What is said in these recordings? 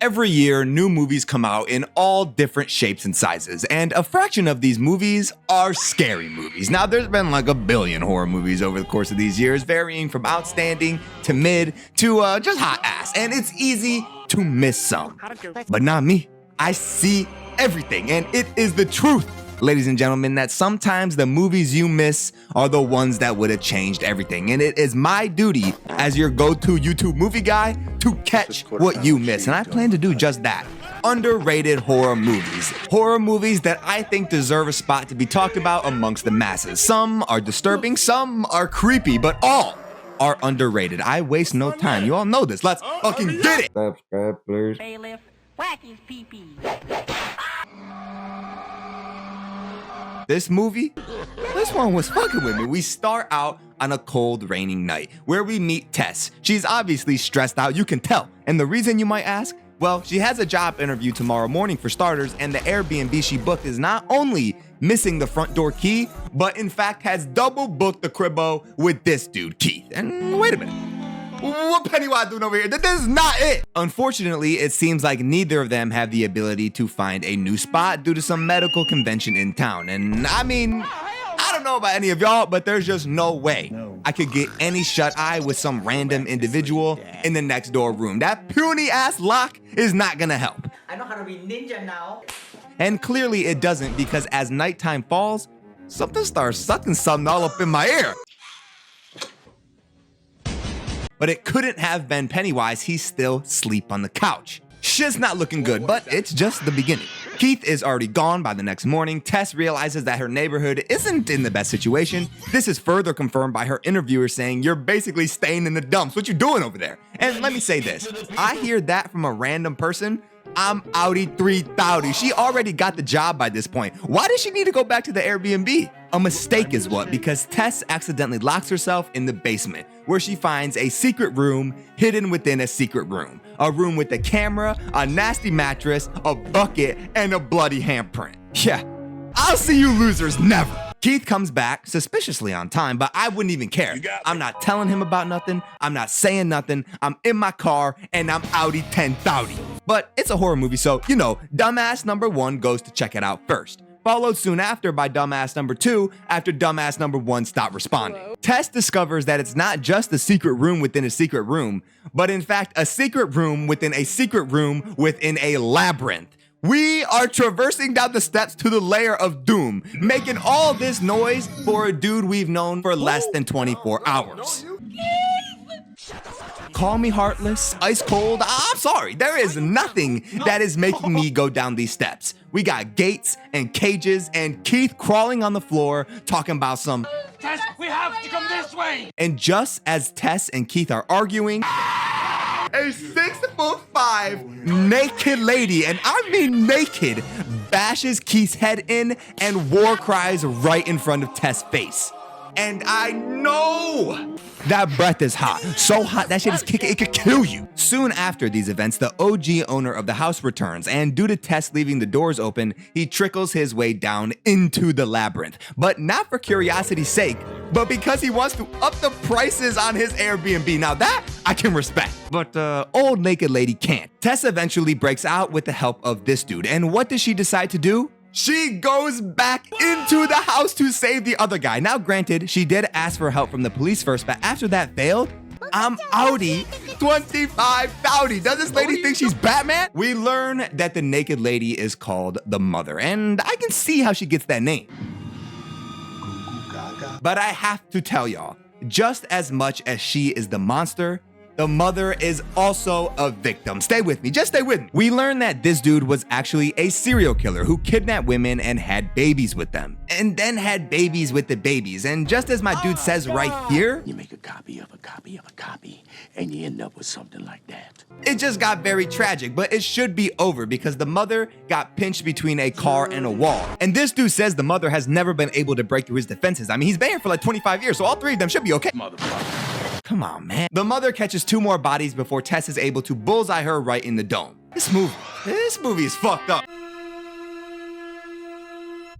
Every year, new movies come out in all different shapes and sizes, and a fraction of these movies are scary movies. Now, there's been like a billion horror movies over the course of these years, varying from outstanding to mid to just hot ass, and it's easy to miss some. But not me. I see everything, and it is the truth, ladies and gentlemen, that sometimes the movies you miss are the ones that would have changed everything. And it is my duty as your go-to YouTube movie guy to catch what you miss. And I plan to do just that. Underrated horror movies. Horror movies that I think deserve a spot to be talked about amongst the masses. Some are disturbing, some are creepy, but all are underrated. I waste no time. You all know this. Let's fucking get it. Subscribe, please. Bailiff, whack his pee-pee. This movie, this one was fucking with me. We start out on a cold, raining night where we meet Tess. She's obviously stressed out, you can tell. And the reason, you might ask? Well, she has a job interview tomorrow morning for starters, and the Airbnb she booked is not only missing the front door key, but in fact has double booked the cribbo with this dude, Keith. And wait a minute. What Pennywise doing over here? This is not it. Unfortunately, it seems like neither of them have the ability to find a new spot due to some medical convention in town. And I mean, I don't know about any of y'all, but there's just no way I could get any shut eye with some random individual in the next door room. That puny ass lock is not gonna help. I know how to be ninja now. And clearly it doesn't, because as nighttime falls, something starts sucking something all up in my ear. But it couldn't have been Pennywise. He's still asleep on the couch. Shit's not looking good, but it's just the beginning. Keith is already gone by the next morning. Tess realizes that her neighborhood isn't in the best situation. This is further confirmed by her interviewer saying, "You're basically staying in the dumps. What you doing over there?" And let me say this, I hear that from a random person, I'm outie 3,000. She already got the job by this point. Why does she need to go back to the Airbnb? A mistake is what, because Tess accidentally locks herself in the basement, where she finds a secret room hidden within a secret room. A room with a camera, a nasty mattress, a bucket, and a bloody handprint. Yeah, I'll see you losers never. Keith comes back suspiciously on time, but I wouldn't even care. I'm not telling him about nothing. I'm not saying nothing. I'm in my car and I'm outie 10,000. But it's a horror movie, so, you know, dumbass number 1 goes to check it out first. Followed soon after by dumbass number 2 after dumbass number 1 stopped responding. Tess discovers that it's not just a secret room within a secret room, but in fact a secret room within a secret room within a labyrinth. We are traversing down the steps to the lair of doom, making all this noise for a dude we've known for less than 24 hours. Call me heartless, ice cold, I'm sorry. There is nothing that is making me go down these steps. We got gates and cages and Keith crawling on the floor talking about some Tess, we have to come this way. And just as Tess and Keith are arguing, a 6'5" naked lady, and I mean naked, bashes Keith's head in and war cries right in front of Tess' face. And I know that breath is hot. So hot, that shit is kicking, it could kill you. Soon after these events, the OG owner of the house returns, and due to Tess leaving the doors open, he trickles his way down into the labyrinth. But not for curiosity's sake, but because he wants to up the prices on his Airbnb. Now that I can respect, but old naked lady can't. Tess eventually breaks out with the help of this dude, and what does she decide to do? She goes back into the house to save the other guy. Now, granted, she did ask for help from the police first, but after that failed, I'm outie 25,000. Does this lady think she's Batman? We learn that the naked lady is called the Mother, and I can see how she gets that name. But I have to tell y'all, just as much as she is the monster, the mother is also a victim. Stay with me, just stay with me. We learn that this dude was actually a serial killer who kidnapped women and had babies with them, and then had babies with the babies. And just as my dude says right here, You make a copy of a copy of a copy, and you end up with something like that. it just got very tragic, but it should be over because the mother got pinched between a car and a wall. And this dude says the mother has never been able to break through his defenses. I mean, he's been here for like 25 years, so all 3 of them should be okay. Motherfucker. Come on, man. The mother catches 2 more bodies before Tess is able to bullseye her right in the dome. This movie is fucked up.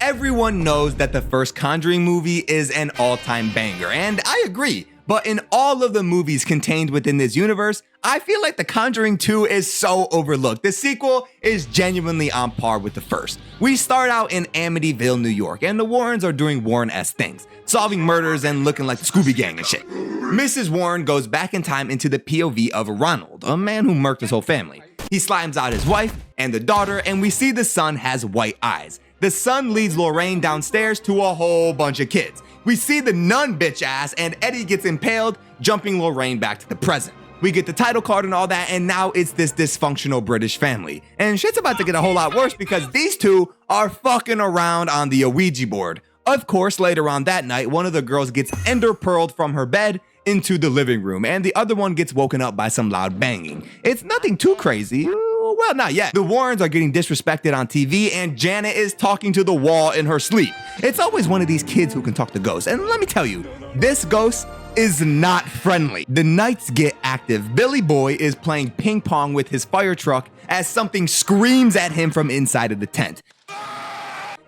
Everyone knows that the first Conjuring movie is an all-time banger, and I agree. But in all of the movies contained within this universe, I feel like The Conjuring 2 is so overlooked. The sequel is genuinely on par with the first. We start out in Amityville, New York, and the Warrens are doing Warren-esque things, solving murders and looking like the Scooby Gang and shit. Mrs. Warren goes back in time into the POV of Ronald, a man who murked his whole family. He slimes out his wife and the daughter, and we see the son has white eyes. The son leads Lorraine downstairs to a whole bunch of kids. We see the nun bitch ass, and Eddie gets impaled, jumping Lorraine back to the present. We get the title card and all that, and now it's this dysfunctional British family. And shit's about to get a whole lot worse because these two are fucking around on the Ouija board. Of course, later on that night, one of the girls gets ender pearled from her bed into the living room, and the other one gets woken up by some loud banging. It's nothing too crazy. Well, not yet. The Warrens are getting disrespected on TV, and Janet is talking to the wall in her sleep. It's always one of these kids who can talk to ghosts, and let me tell you, this ghost is not friendly. The nights get active. Billy Boy is playing ping pong with his fire truck as something screams at him from inside of the tent.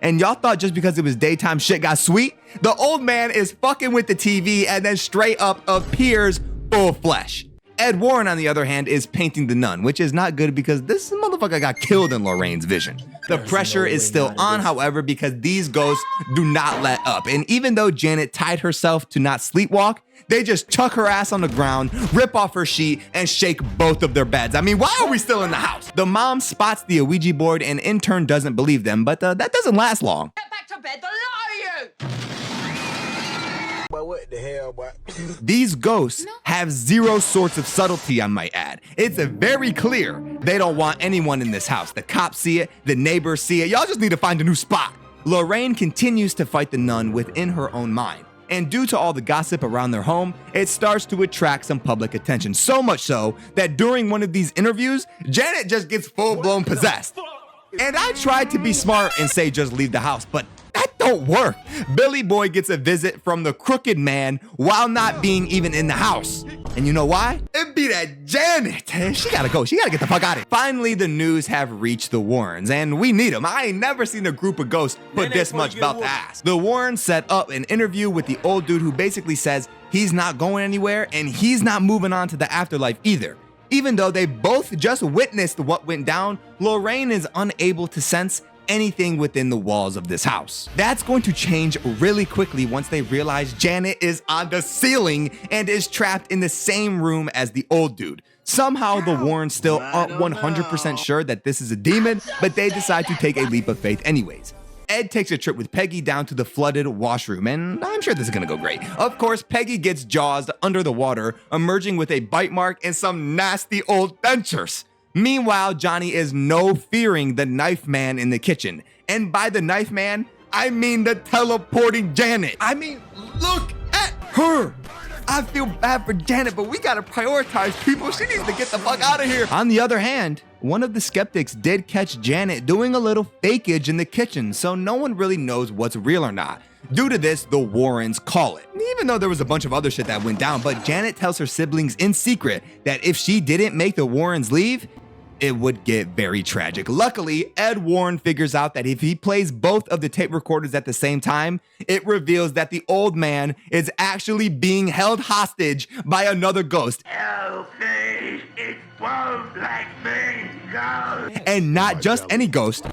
And y'all thought just because it was daytime shit got sweet? The old man is fucking with the TV and then straight up appears full flesh. Ed Warren, on the other hand, is painting the nun, which is not good because this motherfucker got killed in Lorraine's vision. The pressure is still on, however, because these ghosts do not let up. And even though Janet tied herself to not sleepwalk, they just chuck her ass on the ground, rip off her sheet, and shake both of their beds. I mean, why are we still in the house? The mom spots the Ouija board and in turn doesn't believe them, but that doesn't last long. Get back to bed, the lot of you! But what the hell, boy? These ghosts have zero sorts of subtlety, I might add. It's very clear they don't want anyone in this house. The cops see it, the neighbors see it. Y'all just need to find a new spot. Lorraine continues to fight the nun within her own mind. And due to all the gossip around their home, it starts to attract some public attention. So much so that during one of these interviews, Janet just gets full-blown possessed. And I tried to be smart and say just leave the house, but that don't work. Billy Boy gets a visit from the crooked man while not being even in the house. And you know why? It be that Janet. She gotta go. She gotta get the fuck out of here. Finally, the news have reached the Warrens, and we need them. I ain't never seen a group of ghosts put this much belt to ass. The Warrens set up an interview with the old dude who basically says he's not going anywhere and he's not moving on to the afterlife either. Even though they both just witnessed what went down, Lorraine is unable to sense anything within the walls of this house. That's going to change really quickly once they realize Janet is on the ceiling and is trapped in the same room as the old dude. Somehow the Warrens still aren't 100% sure that this is a demon, but they decide to take a leap of faith anyways. Ed takes a trip with Peggy down to the flooded washroom, and I'm sure this is gonna go great. Of course, Peggy gets jawsed under the water, emerging with a bite mark and some nasty old dentures. Meanwhile, Johnny is fearing the knife man in the kitchen. And by the knife man, I mean the teleporting Janet. I mean, look at her. I feel bad for Janet, but we gotta prioritize people. She needs to get the fuck out of here. On the other hand, one of the skeptics did catch Janet doing a little fakeage in the kitchen, so no one really knows what's real or not. Due to this, the Warrens call it. Even though there was a bunch of other shit that went down, but Janet tells her siblings in secret that if she didn't make the Warrens leave, it would get very tragic. Luckily, Ed Warren figures out that if he plays both of the tape recorders at the same time, it reveals that the old man is actually being held hostage by another ghost. Oh, please, it won't let me go. And not just any ghost,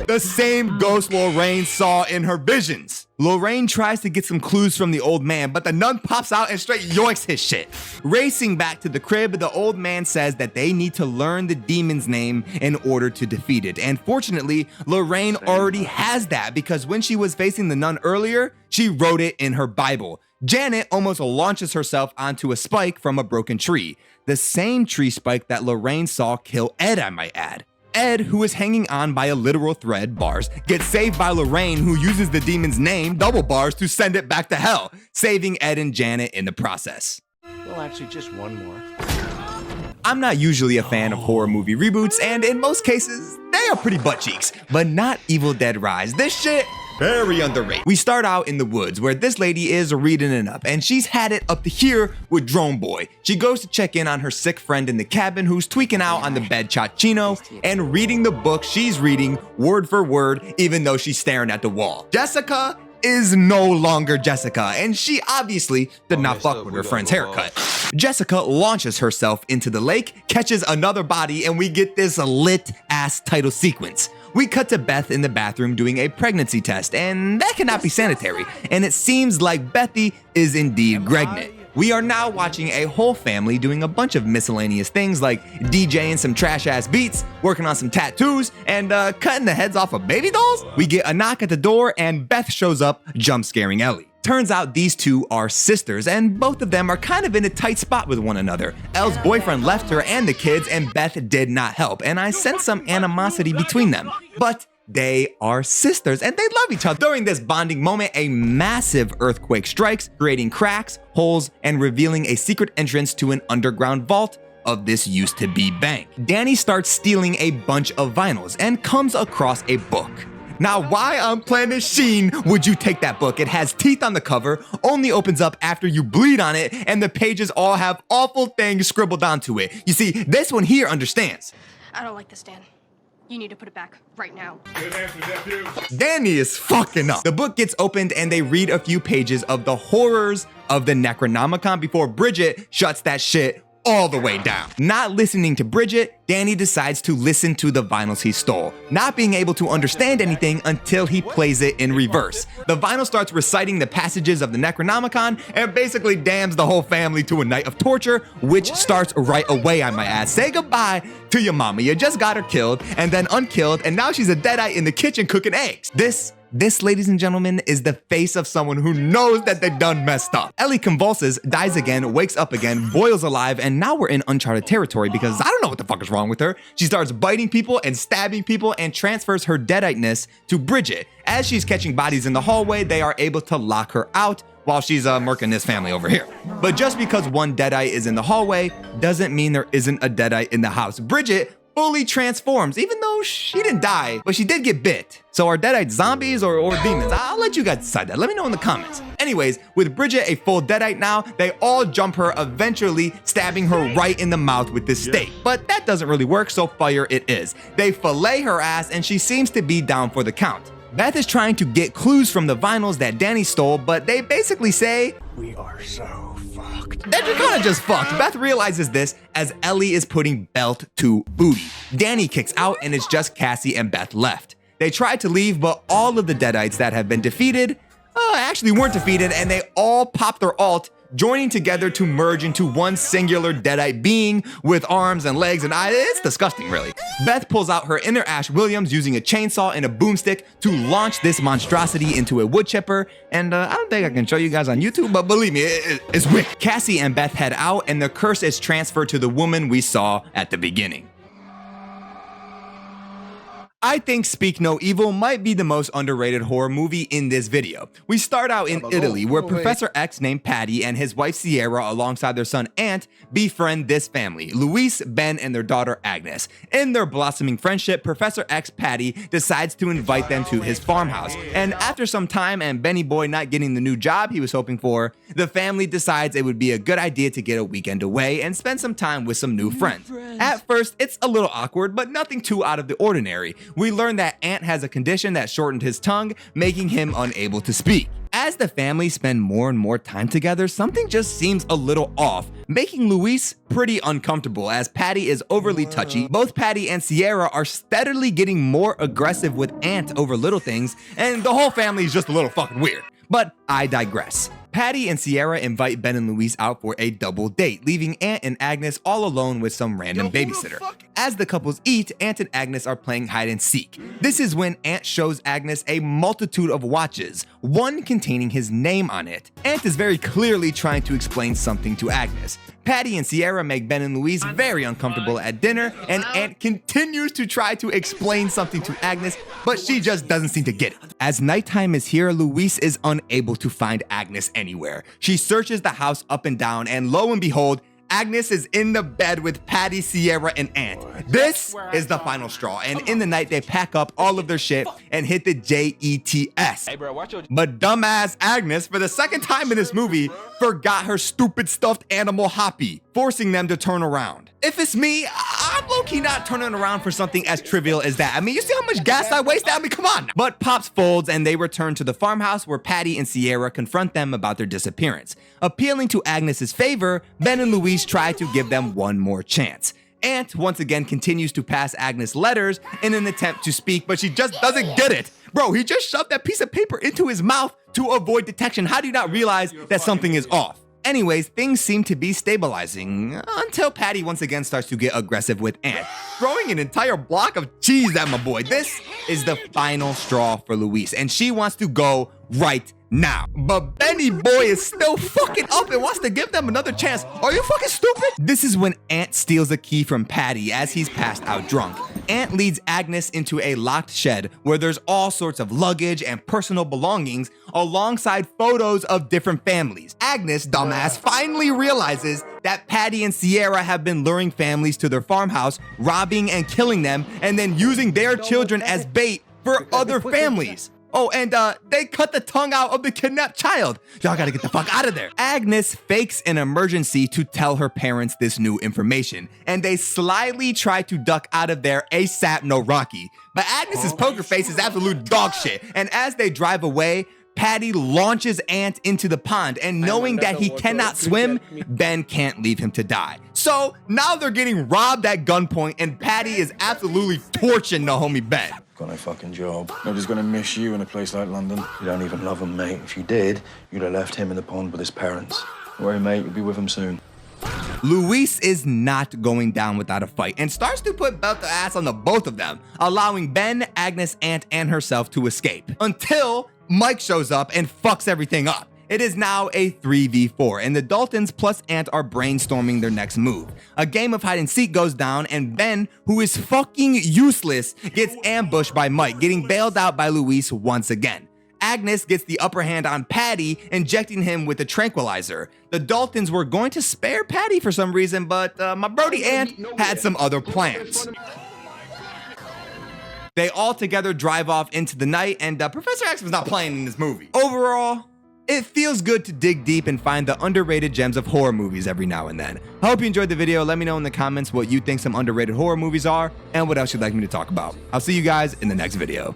the same ghost Lorraine saw in her visions. Lorraine tries to get some clues from the old man, but the nun pops out and straight yoinks his shit. Racing back to the crib, the old man says that they need to learn the demon's name in order to defeat it. And fortunately, Lorraine already has that because when she was facing the nun earlier, she wrote it in her Bible. Janet almost launches herself onto a spike from a broken tree. The same tree spike that Lorraine saw kill Ed, I might add. Ed, who is hanging on by a literal thread, bars, gets saved by Lorraine, who uses the demon's name, double bars, to send it back to hell, saving Ed and Janet in the process. Well, actually, just one more. I'm not usually a fan of horror movie reboots, and in most cases, they are pretty butt cheeks, but not Evil Dead Rise. This shit, very underrated. We start out in the woods where this lady is reading it up, and she's had it up to here with Drone Boy. She goes to check in on her sick friend in the cabin who's tweaking out on the bed chachino and reading the book she's reading word for word, even though she's staring at the wall. Jessica is no longer Jessica, and she obviously did not fuck with her friend's haircut. Jessica launches herself into the lake, catches another body, and we get this lit-ass title sequence. We cut to Beth in the bathroom doing a pregnancy test, and that cannot be sanitary, and it seems like Bethy is indeed pregnant. We are now watching a whole family doing a bunch of miscellaneous things like DJing some trash-ass beats, working on some tattoos, and cutting the heads off of baby dolls. We get a knock at the door, and Beth shows up, jump-scaring Ellie. Turns out these two are sisters, and both of them are kind of in a tight spot with one another. Elle's boyfriend left her and the kids, and Beth did not help, and I sense some animosity between them. But they are sisters, and they love each other. During this bonding moment, a massive earthquake strikes, creating cracks, holes, and revealing a secret entrance to an underground vault of this used-to-be bank. Danny starts stealing a bunch of vinyls and comes across a book. Now, why on planet Sheen would you take that book? It has teeth on the cover, only opens up after you bleed on it, and the pages all have awful things scribbled onto it. You see, this one here understands. I don't like this, Dan. You need to put it back right now. Danny is fucking up. The book gets opened and they read a few pages of the horrors of the Necronomicon before Bridget shuts that shit all the way down. Not listening to Bridget, Danny decides to listen to the vinyls he stole, not being able to understand anything until he plays it in reverse. The vinyl starts reciting the passages of the Necronomicon and basically damns the whole family to a night of torture, which starts right away, I might add. Say goodbye to your mama. You just got her killed and then unkilled, and now she's a deadite in the kitchen cooking eggs. This, ladies and gentlemen, is the face of someone who knows that they done messed up. Ellie convulses, dies again, wakes up again, boils alive, and now we're in uncharted territory because I don't know what the fuck is wrong with her. She starts biting people and stabbing people and transfers her deadite-ness to Bridget. As she's catching bodies in the hallway, they are able to lock her out while she's murking this family over here. But just because one deadite is in the hallway doesn't mean there isn't a deadite in the house. Bridget fully transforms, even though she didn't die, but she did get bit. So are deadites zombies or demons? I'll let you guys decide that. Let me know in the comments. Anyways, with Bridget a full deadite now, they all jump her, eventually stabbing her right in the mouth with this stake. But that doesn't really work, so fire it is. They fillet her ass and she seems to be down for the count. Beth is trying to get clues from the vinyls that Danny stole, but they basically say, We are so fucked. that you're kind of just fucked. Beth realizes this as Ellie is putting belt to booty. Danny kicks out and it's just Cassie and Beth left. They tried to leave, but all of the deadites that have been defeated actually weren't defeated, and they all pop their alt, joining together to merge into one singular deadite being with arms and legs and eyes. It's disgusting, really. Beth pulls out her inner Ash Williams using a chainsaw and a boomstick to launch this monstrosity into a wood chipper, and I don't think I can show you guys on YouTube, but believe me, it's wicked. Cassie and Beth head out, and the curse is transferred to the woman we saw at the beginning. I think Speak No Evil might be the most underrated horror movie in this video. We start out in Italy, where Professor X named Patty and his wife Sierra alongside their son Ant befriend this family, Luis, Ben, and their daughter Agnes. In their blossoming friendship, Professor X Patty decides to invite them to his farmhouse. And after some time and Benny Boy not getting the new job he was hoping for, the family decides it would be a good idea to get a weekend away and spend some time with some new friends. At first, it's a little awkward, but nothing too out of the ordinary. We learn that Ant has a condition that shortened his tongue, making him unable to speak. As the family spend more and more time together, something just seems a little off, making Luis pretty uncomfortable as Patty is overly touchy. Both Patty and Sierra are steadily getting more aggressive with Ant over little things, and the whole family is just a little fucking weird. But I digress. Patty and Sierra invite Ben and Luis out for a double date, leaving Ant and Agnes all alone with some random babysitter. As the couples eat, Ant and Agnes are playing hide and seek. This is when Ant shows Agnes a multitude of watches, one containing his name on it. Ant is very clearly trying to explain something to Agnes. Patty and Sierra make Ben and Luis very uncomfortable at dinner, and Ant continues to try to explain something to Agnes, but she just doesn't seem to get it. As nighttime is here, Luis is unable to find Agnes anywhere. She searches the house up and down, and lo and behold, Agnes is in the bed with Patty, Sierra, and Ant. This is the final straw, and in the night they pack up all of their shit and hit the JETS. Hey, bro, watch your... But dumbass Agnes, for the second time in this movie, forgot her stupid stuffed animal Hoppy, forcing them to turn around. If it's me, I'm I'm low-key not turning around for something as trivial as that. I mean, you see how much gas I wasted? I mean, come on. But Pops folds and they return to the farmhouse where Patty and Sierra confront them about their disappearance. Appealing to Agnes's favor, Ben and Louise try to give them one more chance. Aunt once again continues to pass Agnes letters in an attempt to speak, but she just doesn't get it. Bro, he just shoved that piece of paper into his mouth to avoid detection. How do you not realize that something is off? Anyways, things seem to be stabilizing until Patty once again starts to get aggressive with Aunt, throwing an entire block of cheese at my boy. This is the final straw for Louise, and she wants to go right now. But Benny boy is still fucking up and wants to give them another chance. Are you fucking stupid? This is when Aunt steals a key from Patty as he's passed out drunk. Aunt leads Agnes into a locked shed where there's all sorts of luggage and personal belongings alongside photos of different families. Agnes, dumbass, finally realizes that Patty and Sierra have been luring families to their farmhouse, robbing and killing them, and then using their children as bait for other families. Oh, and they cut the tongue out of the kidnapped child. Y'all gotta get the fuck out of there. Agnes fakes an emergency to tell her parents this new information, and they slyly try to duck out of there ASAP no Rocky. But Agnes's poker face is absolute dog shit, and as they drive away, Patty launches Aunt into the pond, and knowing that he cannot swim, Ben can't leave him to die. So now they're getting robbed at gunpoint, and Patty is absolutely torching the homie Ben. Got no fucking job. Nobody's gonna miss you in a place like London. You don't even love him, mate. If you did, you'd have left him in the pond with his parents. Don't worry, mate, you'll be with him soon. Luis is not going down without a fight and starts to put belt the ass on the both of them, allowing Ben, Agnes, Aunt, and herself to escape. Until Mike shows up and fucks everything up. It is now a 3v4, and the Daltons plus Aunt are brainstorming their next move. A game of hide and seek goes down, and Ben, who is fucking useless, gets ambushed by Mike, getting bailed out by Luis once again. Agnes gets the upper hand on Patty, injecting him with a tranquilizer. The Daltons were going to spare Patty for some reason, but my brody Aunt had some other plans. They all together drive off into the night, and Professor X was not playing in this movie. Overall, it feels good to dig deep and find the underrated gems of horror movies every now and then. I hope you enjoyed the video. Let me know in the comments what you think some underrated horror movies are and what else you'd like me to talk about. I'll see you guys in the next video.